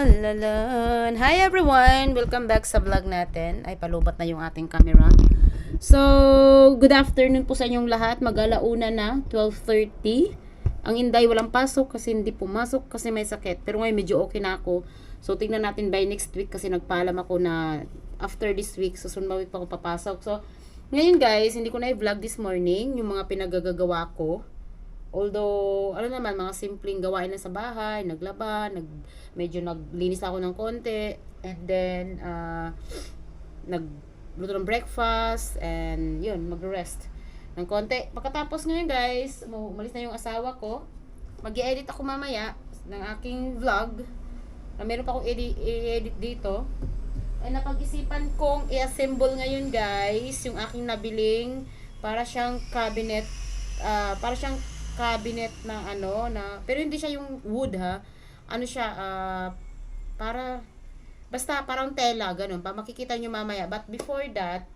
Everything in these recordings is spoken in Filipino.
Lalan. Hi everyone! Welcome back sa vlog natin. Ay, palubat na yung ating camera. So, good afternoon po sa inyong lahat. Mag-alauna na, 12:30. Ang Inday walang pasok kasi hindi pumasok kasi may sakit. Pero ngayon medyo okay na ako. So, tingnan natin by next week kasi nagpaalam ako na after this week, susunod week pa ako papasok. So, ngayon guys, hindi ko na i-vlog this morning yung mga pinagagagawa ko. Although, ano naman, mga simpleng gawain lang sa bahay, naglaba, medyo naglinis ako ng konti, and then, nagluto ng breakfast, and yun, mag-rest ng konti. Pagkatapos ngayon guys, umalis na yung asawa ko, mag-i-edit ako mamaya ng aking vlog, na meron pa akong i-edit dito. Ay napag-isipan kong i-assemble ngayon guys, yung aking nabiling, para siyang cabinet, ng ano na pero hindi siya yung wood ha. Ano siya basta parang tela ganun. Pa makikita niyo mamaya. But before that,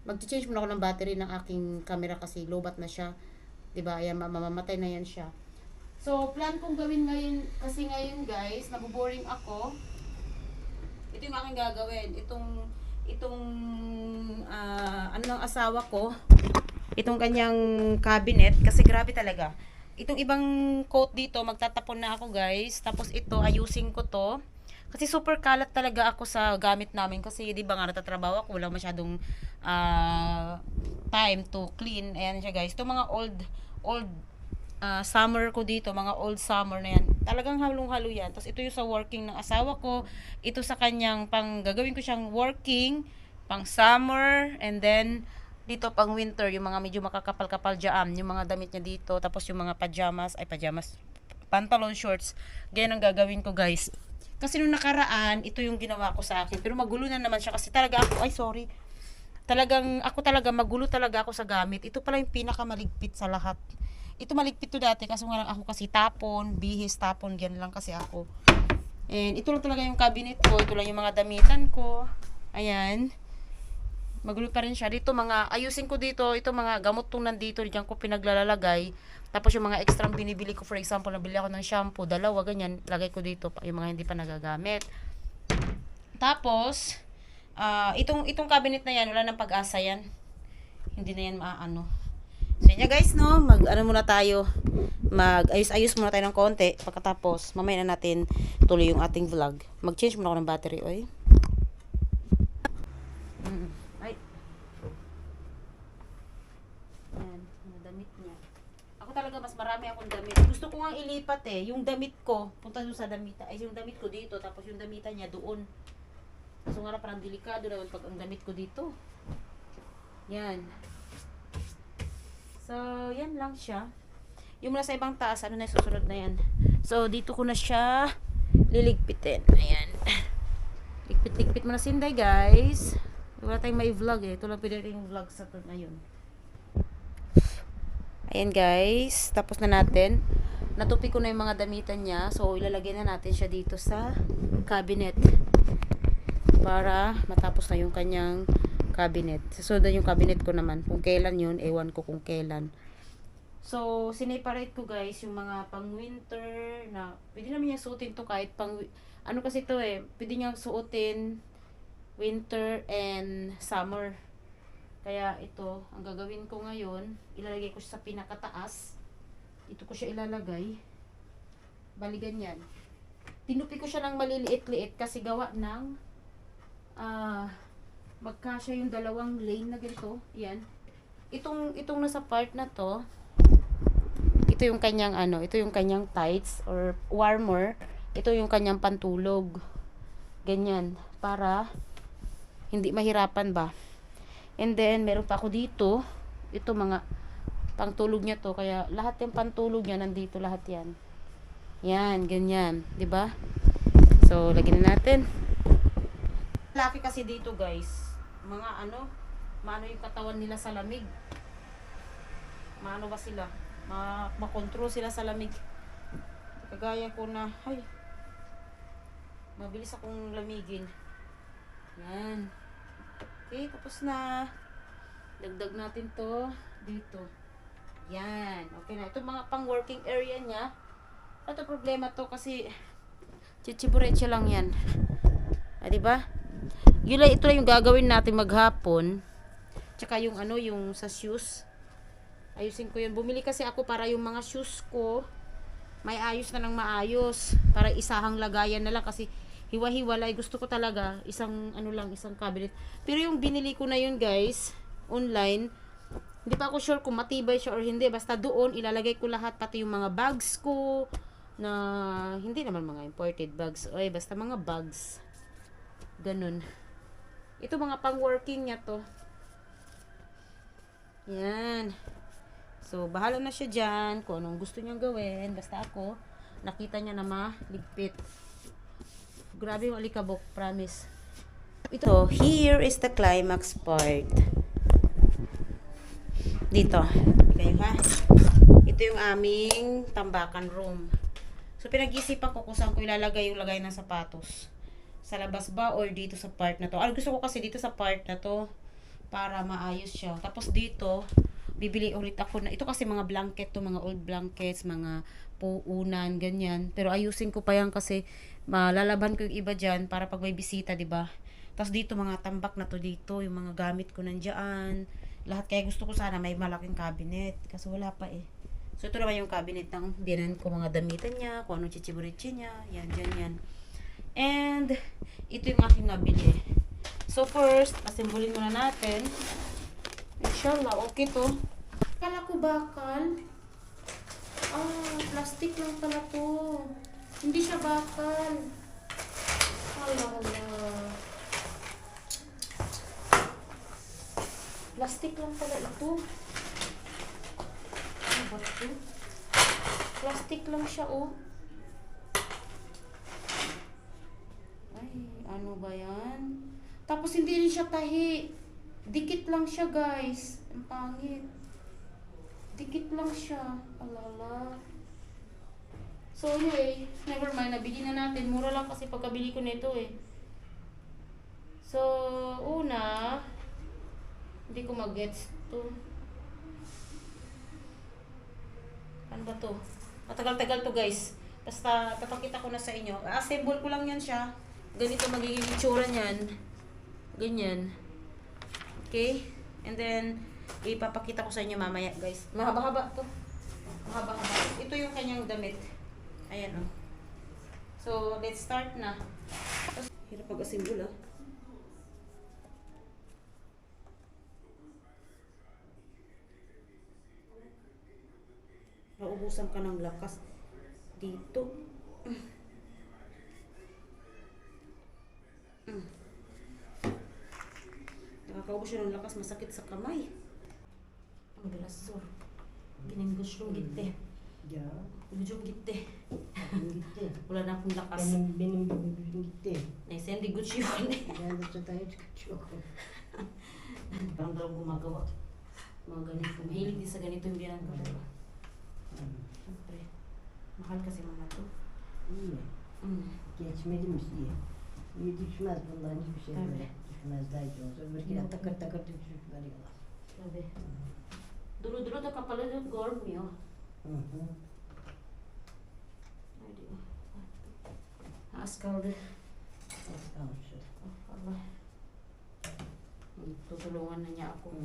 magche-change muna ako ng battery ng aking camera kasi lowbat na siya. 'Di ba? Ayan, mamamatay na yan siya. So, plan kong gawin ngayon kasi ngayon guys, naboboring ako. Ito yung aking gagawin. Itong ano ng asawa ko, itong kanyang cabinet kasi grabe talaga. Itong ibang coat dito, magtatapon na ako guys. Tapos ito, ayusin ko to. Kasi super kalat talaga ako sa gamit namin. Kasi di ba nga natatrabaho ako, wala masyadong time to clean. Ayan siya guys. Ito mga old summer ko dito, mga old summer na yan. Talagang halong-halo yan. Tapos ito yung sa working ng asawa ko. Ito sa kanyang gagawin ko siyang working, pang summer, and then dito pang winter, yung mga medyo makakapal-kapal dyan, yung mga damit niya dito, tapos yung mga pajamas, pantalon, shorts, ganyan ang gagawin ko guys. Kasi nung nakaraan, ito yung ginawa ko sa akin, pero magulo na naman siya kasi talaga ako, ako talaga, magulo talaga ako sa gamit. Ito pala yung pinakamaligpit sa lahat. Ito maligpit to dati, kasi nga lang ako kasi bihis tapon, ganyan lang kasi ako. And ito lang talaga yung cabinet ko, ito lang yung mga damitan ko, ayan. Magulo pa rin siya. Dito ayusin ko dito, ito mga gamot tong nandito, diyan ko pinaglalagay. Tapos yung mga extra binibili ko, for example, nabili ako ng shampoo, dalawa, ganyan, lagay ko dito, yung mga hindi pa nagagamit. Tapos, itong cabinet na yan, wala nang pag-asa yan. Hindi na yan maaano. So yun guys, no, muna tayo. Mag-ayos muna tayo ng konti. Pagkatapos, mamaya na natin tuloy yung ating vlog. Mag-change muna ako ng battery, oy. Talaga mas marami akong damit. Gusto ko nga ilipat yung damit ko, punta doon sa damit. Yung damit ko dito, tapos yung damitan niya doon. So nga parang delikado naman pag ang damit ko dito. Yan. So, yan lang siya. Yung nasa ibang taas, ano na susunod na yan. So, dito ko na siya liligpitin. Ayan. Ligpit-ligpit mo na sinday, guys. Wala tayong may vlog Ito lang pwede rin vlog sa ito ngayon. Ayan guys, tapos na natin. Natupi ko na yung mga damitan niya. So, ilalagay na natin siya dito sa cabinet. Para matapos na yung kanyang cabinet. Susundan yung cabinet ko naman. Kung kailan yun, ewan ko kung kailan. So, sineparate ko guys yung mga pang winter na pwede naman niya suotin to kahit ano kasi to pwede niya suotin winter and summer. Kaya ito, ang gagawin ko ngayon, ilalagay ko siya sa pinakataas. Dito ko siya ilalagay. Bali ganyan. Tinupi ko siya ng maliliit-liit kasi gawa ng magkasya yung dalawang lane na ganito. Yan. Itong nasa part na to, ito yung kanyang ito yung kanyang tights or warmer. Ito yung kanyang pantulog. Ganyan. Para hindi mahirapan ba. And then, meron pa ako dito. Ito mga pangtulog niya to. Kaya lahat yung pantulog niya, nandito lahat yan. Yan, ganyan. 'Di ba? So, lagyan na natin. Laki kasi dito guys. Mga maano yung katawan nila sa lamig. Maano ba sila? Makontrol sila sa lamig. Kagaya ko na, mabilis akong lamigin. Yan. Okay, tapos na. Dagdag natin to dito. Yan. Okay na. Ito mga pang working area niya. Ito problema to kasi Chichibureche lang yan. Ah, diba? Yun lang, ito lang yung gagawin natin maghapon. Tsaka yung ano, yung sa shoes. Ayusin ko yun. Bumili kasi ako para yung mga shoes ko, may ayos na ng maayos. Para isahang lagayan na lang kasi hiwa-hiwalay. Gusto ko talaga isang ano lang, isang cabinet. Pero yung binili ko na yun guys, online, hindi pa ako sure kung matibay siya or hindi. Basta doon, ilalagay ko lahat, pati yung mga bags ko, na hindi naman mga imported bags. Oy, basta mga bags. Ganun. Ito mga pang-working niya to. Yan. So, bahala na siya dyan kung anong gusto niyang gawin. Basta ako, nakita niya na maligpit. Grabe yung alikabok, promise. Ito, here is the climax part. Dito. Kayo ha. Ito yung aming tambakan room. So, pinag-isipan ko kung saan ko ilalagay yung lagay ng sapatos. Sa labas ba or dito sa part na to. Gusto ko kasi dito sa part na to para maayos siya. Tapos dito, bibili ulit ako na, ito kasi mga blanket to, mga old blankets, mga puunan, ganyan. Pero ayusin ko pa yan kasi malalaban ko yung iba dyan para pag may bisita, diba? Tapos dito, mga tambak na to dito, yung mga gamit ko nandyan. Lahat, kaya gusto ko sana may malaking cabinet. Kasi wala pa eh. So, ito naman yung cabinet ng binan ko, mga damitan niya, kung anong chichiburichi niya, yan, dyan, yan. And, ito yung aking nabili. So, first, assemblin muna natin. Inshallah, okay to. Kala ko bakal. Plastic lang pala to. Hindi siya bakal. Hala. Plastic lang pala ito. Ano ba ito? Plastic lang siya, oh. Ay, ano ba yan? Tapos hindi rin siya tahi. Dikit lang siya, guys. Ang pangit. Dikit lang siya. Alala. So, anyway, never mind. Nabili na natin. Mura lang kasi pagkabili ko nito eh. So, una, hindi ko mag-gets to. Ano ba to? Matagal-tagal to, guys. Basta, papakita ko na sa inyo. Assemble ko lang yan siya. Ganito magiging itsura niyan. Ganyan. Okay? And then, ipapakita ko sa inyo mamaya, guys. Mahaba-haba to. Mahaba-haba. Ito yung kanyang damit. Ayan, oh. So, let's start na. Hirap pag-assemble, ah. Naubusan ka ng lakas dito. Nakakaubos yun ng lakas, masakit sa kamay. Ang belasor. Ginenggos yung gite. Ujung gite. Wala na akong lakas. Benim gitti. Nasa hindi good yun. Ben de tayo çıkıyor. Parang daw gumagawa. Mga ganito. Mahilig din sa ganito yung ginagawa. Siyempre. Mahal kasi mga to. İyi. Geçmeli mi iyi? İyi düşmez bunların hiçbir şey böyle. Düşmez daha iyi olsa. Böyle takır takır düşüp veriyorlar. Sabi. Dulo-dulo to kapala yung gorm yun. Ay, di ba? Haas kalde. Az kalmış. Oh, Allah. Tutulungan na niya ako.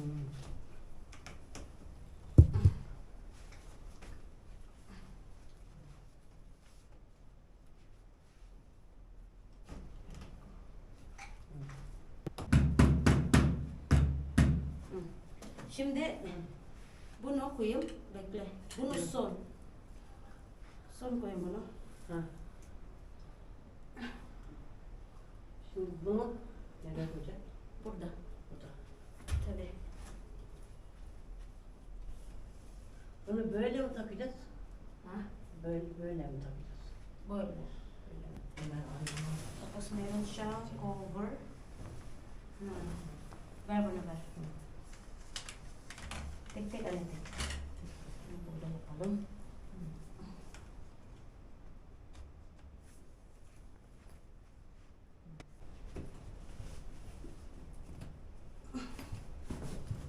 Şimdi bunu koyayım. Bekle. Bunu son. Son koyayım bunu. Ha. Şimdi bunu nereye koyacağım? Burada. Burada. Tabii. Bunu böyle mi takacağız? Ha? Böyle mi takacağız? Böyle. Böyle mi? Hemen ayrılmam. Tapos meron siyang cover. Ver bunu ver. Tek alin. Burada yapalım.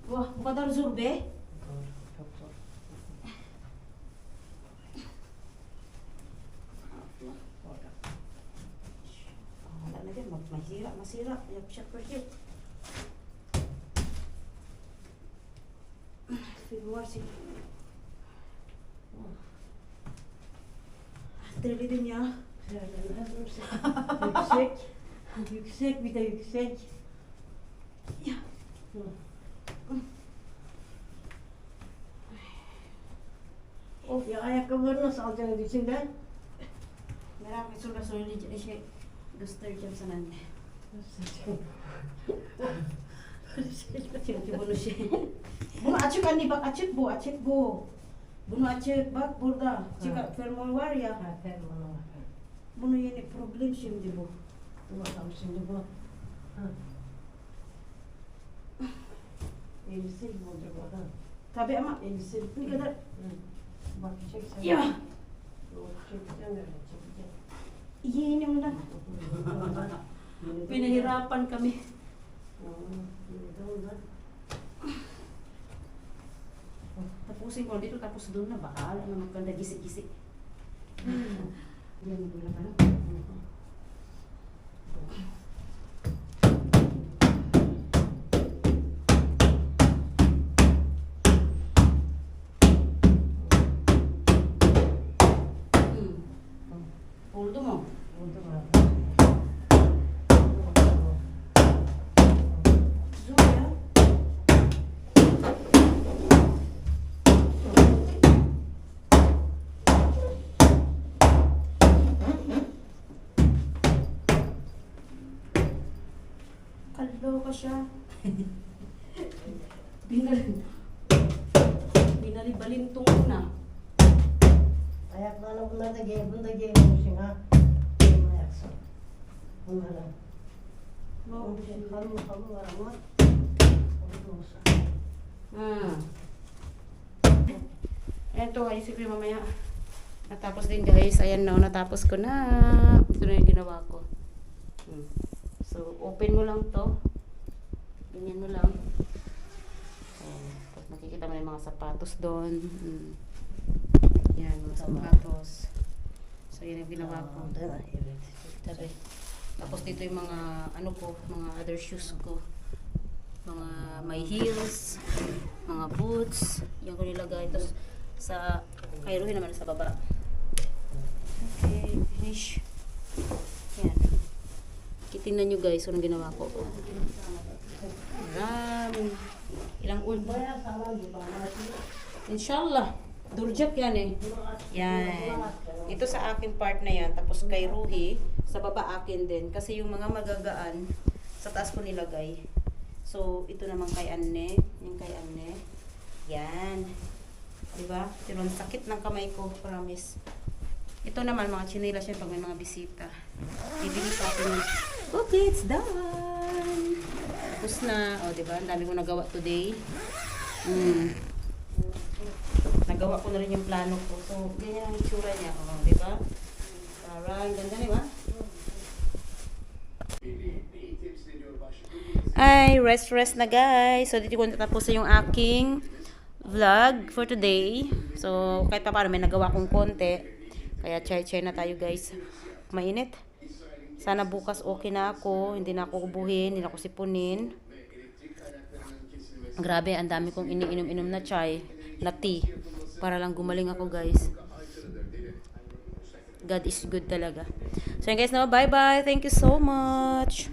Wah, bu kadar zor be. Zor, çok zor. Orada. Masira. Ayan, siya per hit. February. Deli din ya. Yüksek. Yüksek bir de yüksek. Ya. Of ya ayakkabıları nasıl alacaksın içinden? Merak et şurada söyleyeceğim göstereceğim sana anne. Şimdi bunu bunu açık anne bak açık bu. Bunu açık bak burada. Çık fermuar var ya. Ha, fermuarı var. Bunu yeni problem şimdi bu. Dur bakalım şimdi bu. Ha. Elbise gibi olacak o ha. Tabii ama Elbise ne kadar Hı. Bak çeksen. ya Yok, çekeceğim öyle çekeceğim. yeni ondan. Pinahirapan kami. Tapusin ko dito tapos doon na bahala na magkanda gisik-gisik. Yan mo lang ano. Oldu mu? Oldu mu? Zor ya. Kaloka siya. Binalibalintong ko na. Ayaklarına bunları da giy, bunu da giymemişsin ha. Benim ayaksın. Bunlara. Halı var ama. Orada olsa. Eto, ayusin ko yung mamaya. Natapos din guys. Ayan na, natapos ko na. Ito na yung ginawa ko. So, open mo lang to. Ganyan mo lang. Ayan. Tapos makikita mo na yung mga sapatos doon. Yan, mga sapatos. So, yun yung ginawa ko. Evet. Tabi. Tapos dito yung mga, ano ko, mga other shoes ko. Mga may heels, mga boots. Yan ko nilagay. Tapos sa, kairuhin naman sa baba. Okay, finish. Yan. Kitingnan nyo guys, anong ginawa ko. Marami. Ilang old ba? Bayağı sağlam bir bana. Inshallah. Durjak yan eh. Yan. Ito sa akin part na yan. Tapos kay Ruhi, sa baba akin din. Kasi yung mga magagaan, sa taas ko nilagay. So, ito naman kay Anne. Yung kay Anne. Yan. Diba? Pero ang sakit ng kamay ko, promise. Ito naman, mga chinelas yan pag may mga bisita. Ibili sa akin yun. Okay, it's done. Tapos na. O, diba? Ang dami ko nagawa today. Nagawa ko na rin yung plano ko. So, ganyan ang itsura niya. O, diba? Alright, ganda diba? Ay, rest na guys. So, dito ko natapos yung aking vlog for today. So, kahit pa paano may nagawa kong konti. Kaya chay na tayo guys. Mainit. Sana bukas okay na ako. Hindi na ako ubuhin. Hindi na ako sipunin. Grabe, ang dami kong iniinom-inom na chai. Na tea. Para lang gumaling ako guys. God is good talaga. So yun guys, no, bye-bye. Thank you so much.